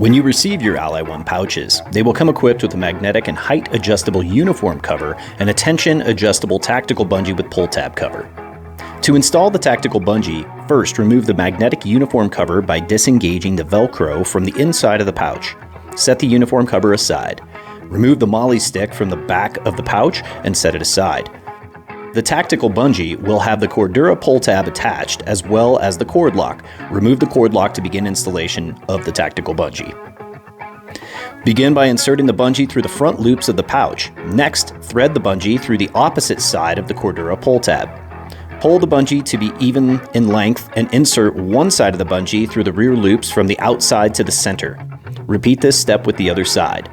When you receive your Ally One pouches, they will come equipped with a magnetic and height adjustable uniform cover and a tension adjustable tactical bungee with pull tab cover. To install the tactical bungee, first remove the magnetic uniform cover by disengaging the Velcro from the inside of the pouch. Set the uniform cover aside. Remove the molly stick from the back of the pouch and set it aside. The tactical bungee will have the Cordura pull tab attached as well as the cord lock. Remove the cord lock to begin installation of the tactical bungee. Begin by inserting the bungee through the front loops of the pouch. Next, thread the bungee through the opposite side of the Cordura pull tab. Pull the bungee to be even in length and insert one side of the bungee through the rear loops from the outside to the center. Repeat this step with the other side.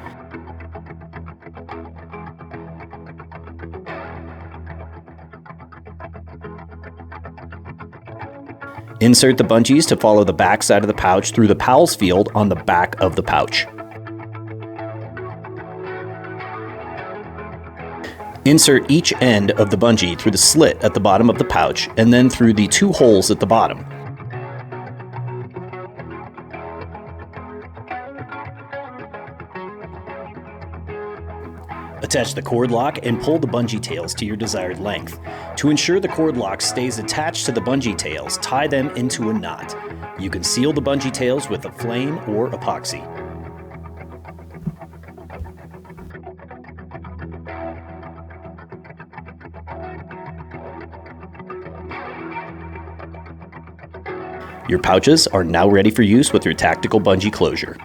Insert the bungees to follow the back side of the pouch through the Powell's field on the back of the pouch. Insert each end of the bungee through the slit at the bottom of the pouch and then through the two holes at the bottom. Attach the cord lock and pull the bungee tails to your desired length. To ensure the cord lock stays attached to the bungee tails, tie them into a knot. You can seal the bungee tails with a flame or epoxy. Your pouches are now ready for use with your tactical bungee closure.